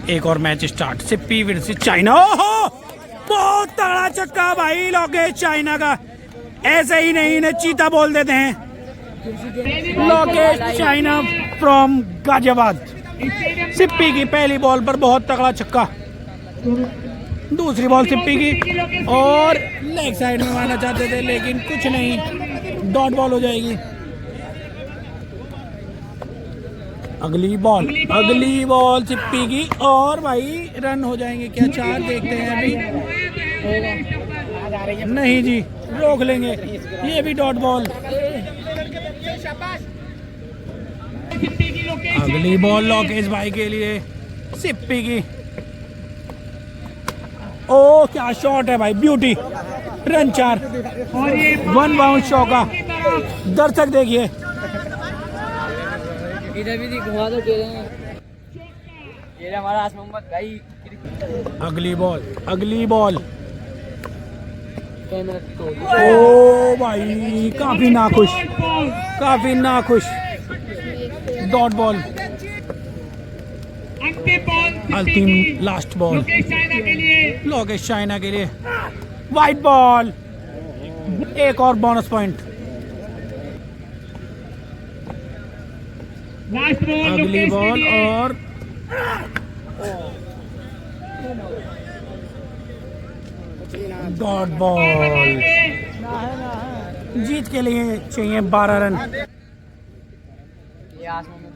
एक और match start. Sippy versus China. ओहो बहुत तगड़ा छक्का भाई लोकेश चाइना का। ऐसे ही नहीं इन्हें चीता बोल देते हैं। लोकेश चाइना फ्रॉम गाजियाबाद। सिप्पी की पहली बॉल पर बहुत तगड़ा छक्का। दूसरी बॉल सिप्पी की और लेग साइड में मारना चाहते थे लेकिन कुछ नहीं, डॉट बॉल हो जाएगी। अगली बॉल सिप्पी की और भाई रन हो जाएंगे क्या? 4 देखते हैं अभी। नहीं जी, रोक लेंगे। ये भी डॉट बॉल। अगली बॉल लोकेश भाई के लिए सिप्पी की। ओ क्या शॉट है भाई, ब्यूटी। रन 4, 1 बाउंड चौका। दर्शक देखिए, इधर भी घुमा दो। ये हमारा आस मोहम्मद भाई। अगली बॉल। ओ भाई काफी नाखुश। Dot ball. अंतिम लास्ट बॉल लोकेश चाइना के लिए। White ball. एक और बोनस पॉइंट। अगली बॉल और डॉट बॉल। जीत के लिए चाहिए 12 रन।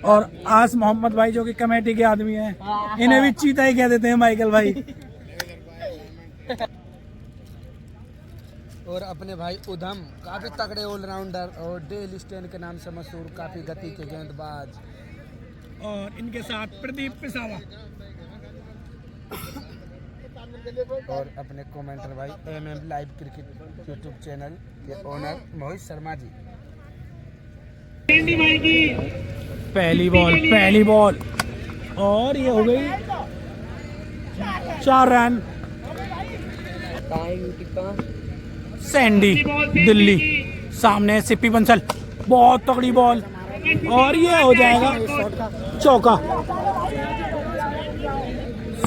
और आस मोहम्मद भाई जो कि कमेटी के आदमी हैं, इन्हें भी चीता ही कह देते हैं माइकल भाई। और अपने भाई उधम काफी तगड़े ऑलराउंडर और डेल स्टेन के नाम से मशहूर, काफी गति के गेंदबाज। और इनके साथ प्रदीप पिसावा और अपने कमेंटर भाई MM live cricket YouTube channel के ओनर मोहित शर्मा जी। पहली बॉल और ये हो गई 4 रन। सैंडी दिल्ली सामने सिप्पी बंसल। बहुत तगड़ी बॉल और ये हो जाएगा चौका।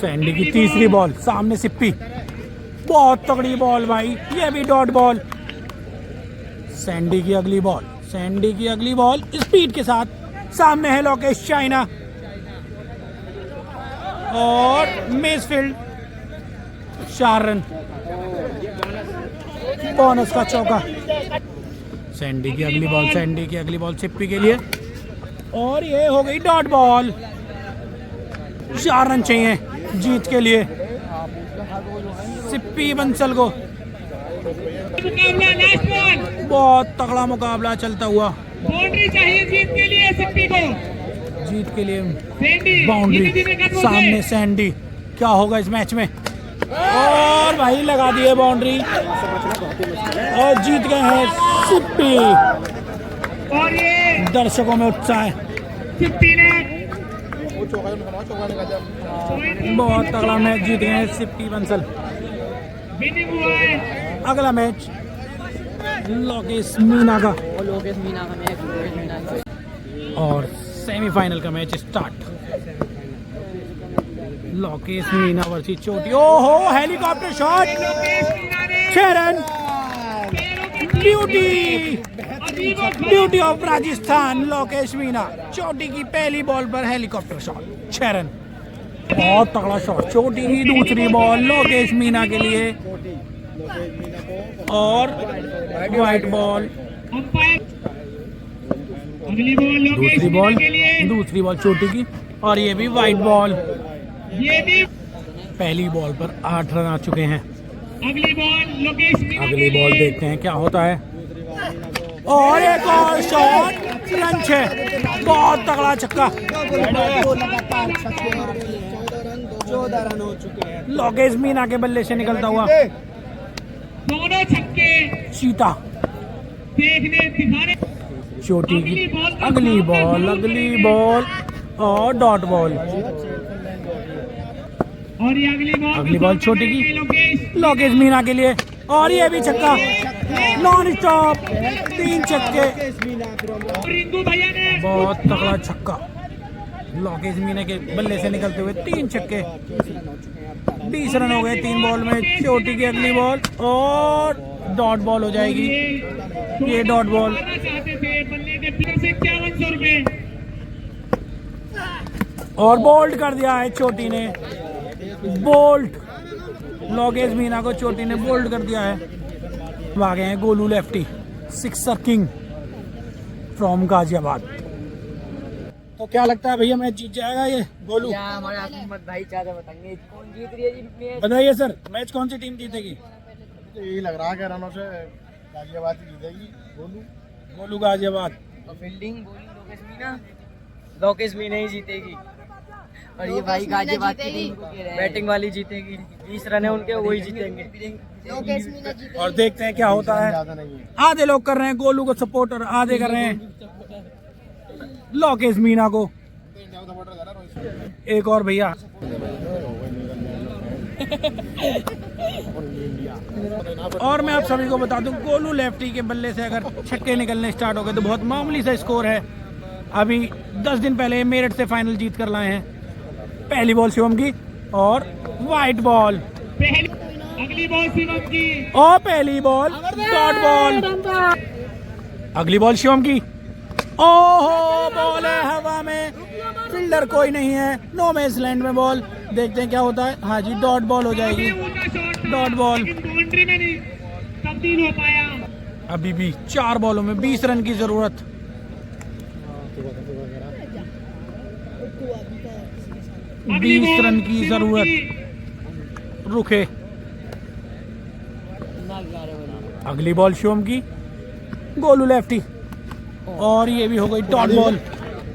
सैंडी की तीसरी बॉल सामने सिप्पी। बहुत तगड़ी बॉल भाई, ये भी डॉट बॉल। सैंडी की अगली बॉल स्पीड के साथ। सामने है लोकेश चाइना और मिसफील्ड। 4 रन। बोनस का चौका। सैंडी की अगली बॉल सिप्पी के लिए और ये हो गई डॉट बॉल। 4 रन चाहिए जीत के लिए सिप्पी बंसल को। बहुत तगड़ा मुकाबला चलता हुआ। बाउंड्री चाहिए जीत के लिए सिप्पी को। जीत के लिए बाउंड्री। सामने सैंडी। क्या होगा इस मैच में? और भाई लगा दिए बाउंड्री और जीत गए हैं सिप्पी। और ये दर्शकों में उत्साह है। सिप्पी ने बहुत तगड़ा मैच जीत गए हैं सिप्पी बंसल। विनिंग हुआ है। अगला मैच लोकेश मीना का और सेमीफाइनल का match start. Lokesh Meena versus चोटी। ओहो helicopter shot. 6 run. Beauty of Rajasthan Lokesh Meena. चोटी की पहली बॉल पर हेलीकॉप्टर शॉट। 6 रन। बहुत तगड़ा शॉट। चोटी की दूसरी बॉल लोकेश मीना के लिए और वाइट बॉल। दूसरी बॉल चोटी की और ये भी वाइट बॉल। पहली बॉल पर 8 रन आ चुके हैं। अगली बॉल देखते हैं क्या होता है। और एक और शॉट। रन 6। बहुत तगड़ा छक्का। 14 रन हो चुके हैं लोकेश मीना के बल्ले से निकलता हुआ दोनों छक्के चीता। देखने दिखाने। चोटी की अगली बॉल और डॉट बॉल। और ये अगली बॉल छोटी की लोकेश मीना के लिए और ये भी छक्का। नॉन स्टॉप 3 छक्के। रिंकू भैया ने बहुत तगड़ा छक्का। लोकेश मीना के बल्ले से निकलते हुए 3 छक्के, 20 रन हो गए 3 बॉल में। चोटी की अगली बॉल और डॉट बॉल हो जाएगी, ये डॉट बॉल। चाहते थे बल्ले के फिर से 5100 रुपए। और बोल्ड कर दिया है चोटी ने, बोल्ड। लोकेश मीना को चोटी ने बोल्ड कर दिया है। आ गए हैं Golu lefty, sixer king from Ghaziabad. तो क्या लगता है भैया मैच जीत जाएगा ये गोलू? क्या हमारे अहमद भाई चाहते बताएंगे कौन जीत रही है जी मैच? बताइए सर, मैच कौन सी टीम जीतेगी? यही लग रहा है कि रनों से गाजियाबाद ही जीतेगी। गोलू गाजियाबाद। और फील्डिंग बॉलिंग लोकेश मीना ही जीतेगी। और ये भाई गाजियाबाद की टीम बैटिंग वाली जीतेगी। 20 रन है उनके, वही जीतेंगे। और देखते हैं क्या होता है। आधे लोग कर रहे हैं गोलू को सपोर्ट और आधे कर रहे हैं लोकेश मीना को। एक और भैया और मैं आप सभी को बता दूं, गोलू लेफ्टी के बल्ले से अगर छक्के निकलने स्टार्ट हो गए तो बहुत मामूली सा स्कोर है। अभी 10 दिन पहले मेरठ से फाइनल जीत कर लाए हैं। पहली बॉल शिवम की और वाइट बॉल, अगली बॉल शिवम की और पहली बॉल डॉट बॉल। अगली बॉल शिवम की, ओहो बॉल है हवा में, फील्डर कोई नहीं है, नो मैच लैंड में बॉल। देखते हैं क्या होता है। हाँ जी, डॉट बॉल हो जाएगी, डॉट बॉल। बाउंड्री में नहीं तब्दील हो पाया। अभी भी 4 बॉलों में 20 रन की जरूरत। अगली 20 बॉल रन की शिवम जरूरत। रुके। अगली बॉल शिवम की, गोलू लेफ्टी, और ये भी हो गई डॉट बॉल।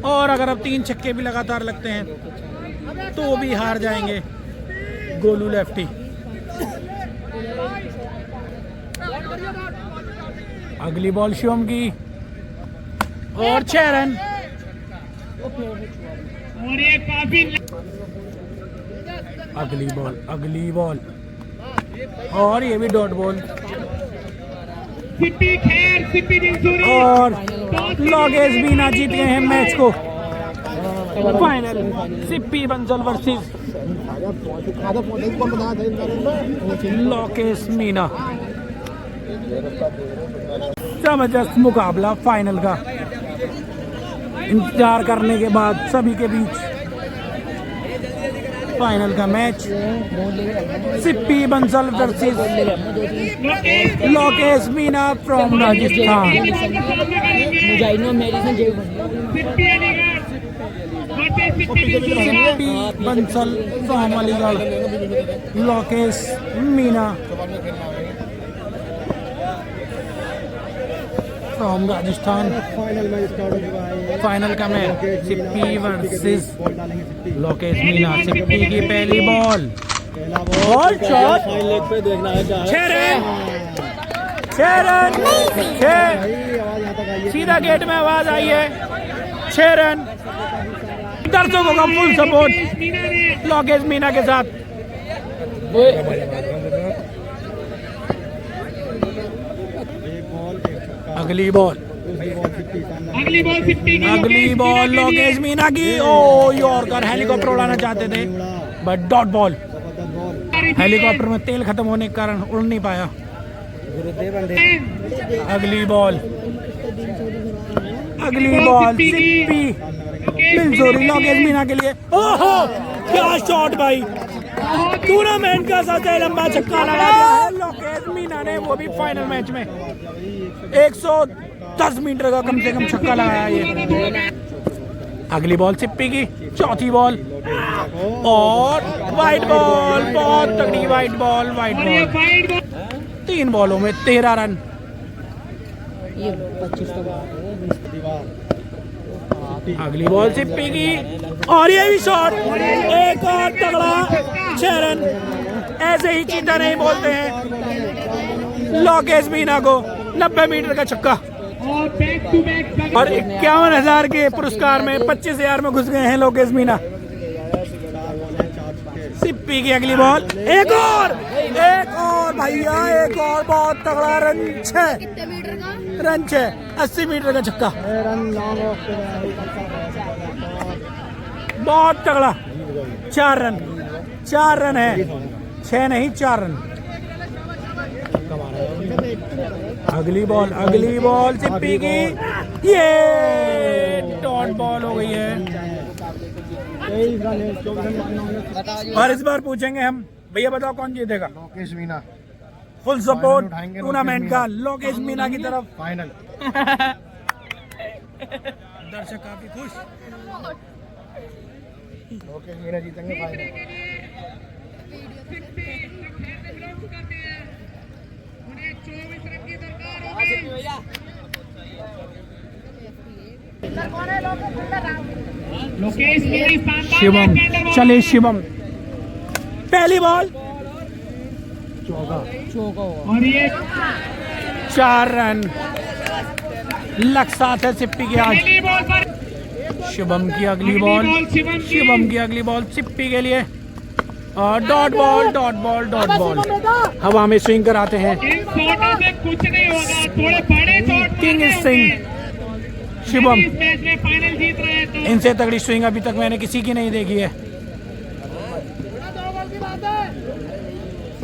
और अगर अब 3 छक्के भी लगातार लगते हैं तो भी हार जाएंगे गोलू लेफ्टी। अगली बॉल शिवम की और 6 रन। और ये काफी अगली बॉल और ये भी डॉट बॉल। सिप्पी खैर, सिप्पी दिनसुरी और लोकेश मीना जीत गए हैं मैच को। Final Sippy Bansal versus Lokesh Meena. जबरदस्त मुकाबला फाइनल का, इंतजार करने के बाद सभी के बीच फाइनल का match. Sippy Bansal versus Lokesh Meena from Rajasthan. Sippy Aligarh versus Sippy दिनसुरी। Sippy Bansal from Aligarh, Lokesh Meena from Rajasthan. Final का मैच सिप्पी वर्सेस लोकेश मीना। सिप्पी की पहली बॉल और शॉट, 6 रन, 6 रन, 6। सीधा गेट में आवाज आई है, 6 रन। दर्शकों का फुल सपोर्ट लोकेश मीना के साथ। अगली बॉल सिप्पी की। अगली बॉल लोकेश मीना की। ओ यॉर्कर, हेलीकॉप्टर उड़ाना चाहते थे बट डॉट बॉल। हेलीकॉप्टर में तेल खत्म होने के कारण उड़ नहीं पाया। अगली बॉल सिप्पी दिनसुरी लोकेश मीना के लिए। ओहो क्या शॉट भाई, टूर्नामेंट का सबसे लंबा छक्का लगा दिया है लोकेश मीना ने, वो भी फाइनल मैच में। 110 मीटर का कम से कम छक्का लगाया ये। अगली बॉल सिप्पी की, चौथी बॉल और वाइट बॉल, बहुत तगड़ी वाइट बॉल। 3 बॉलों में 13 रन। अगली बॉल सिप्पी की और ये भी शॉट, एक और तगड़ा, 6 रन। ऐसे ही चीता नहीं बोलते हैं लोकेश मीना को। 90 मीटर का छक्का और 51,000 के पुरस्कार में 25,000 में घुस गए हैं लोकेश मीना। सिप्पी की अगली बॉल, एक और भैया, एक और बहुत तगड़ा रन। 6 80 मीटर का छक्का। बहुत तगड़ा 4 रन, 4 रन है, 6 नहीं 4 रन। अगली बॉल सिप्पी की, ये डॉट बॉल हो गई है। और इस बार पूछेंगे हम, भैया बताओ कौन जीतेगा? Lokesh Meena full support tournament का लोकेश मीना की तरफ। फाइनल। दर्शक काफी खुश। लोकेश मीना जीतेंगे फाइनल। उन्हें 24 रन की दरकार होगी। लोकेश मीना शानदार शिवम, बैटसमैन है। चले शिवम, पहली बॉल और ये 4 रन। लक साथ है सिप्पी के आज। पहली बॉल पर शिवम की अगली बॉल, शिवम की। शिवम की अगली बॉल सिप्पी के लिए। और डॉट बॉल हवा में स्विंग कराते हैं। इन शॉटों से कुछ नहीं होगा, थोड़े बड़े शॉट किंग मारने सिंह होंगे। शिवम, इस मैच में फाइनल जीत रहे हैं तो इनसे तगड़ी स्विंग अभी तक मैंने किसी की नहीं देखी है।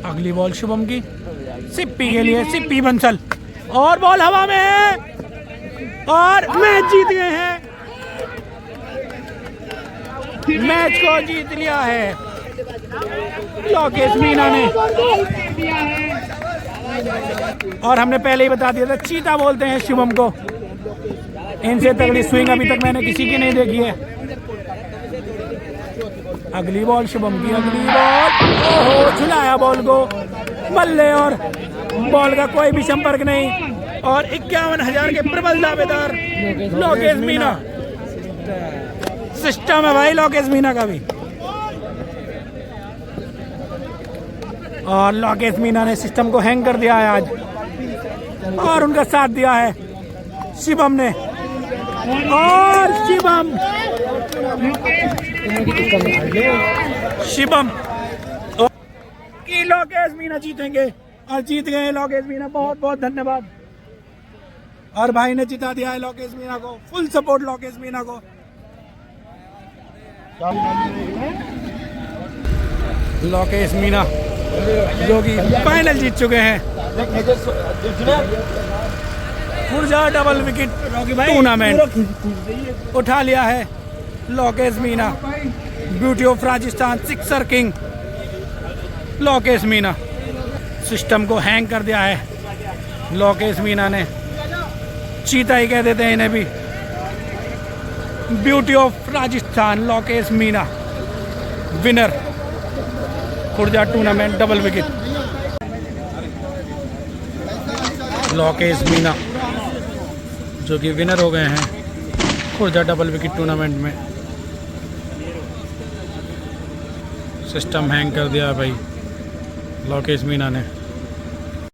अगली बॉल शिवम की, सिप्पी के लिए, सिप्पी बंसल, और बॉल हवा में है और मैच जीत गए हैं। मैच को जीत लिया है लोकेश मीना ने। दिया है। और हमने पहले ही बता दिया था, चीता बोलते हैं शिवम को। इनसे तगड़ी स्विंग अभी तक मैंने किसी की नहीं देखी है। अगली बॉल शिवम की, अगली बॉल, ओहो झुलाया बॉल को बल्ले, और बॉल का कोई भी संपर्क नहीं। और 51,000 के प्रबल दावेदार लोकेश मीना। सिस्टम है भाई लोकेश मीना का भी। और लोकेश मीना ने सिस्टम को हैंग कर दिया है आज, और उनका साथ दिया है शिवम ने। और शिवम की लोकेश मीना जीतेंगे, और जीत गए लोकेश मीना। बहुत बहुत धन्यवाद। और भाई ने जिता दिया है लोकेश मीना को। फुल सपोर्ट लोकेश मीना को। लोकेश मीना जो कि फाइनल जीत चुके हैं। खुर्जा डबल विकेट टूर्नामेंट उठा लिया है Lokesh Meena. Beauty of Rajasthan, sixer king Lokesh Meena. System को हैंग कर दिया है लोकेश मीना ने। चीता ही कह देते हैं इन्हें भी। Beauty of Rajasthan Lokesh Meena, winner Khurja tournament double wicket. Lokesh Meena जो कि विनर हो गए हैं खुर्जा डबल विकेट टूर्नामेंट में। सिस्टम हैंग कर दिया भाई लोकेश मीना ने।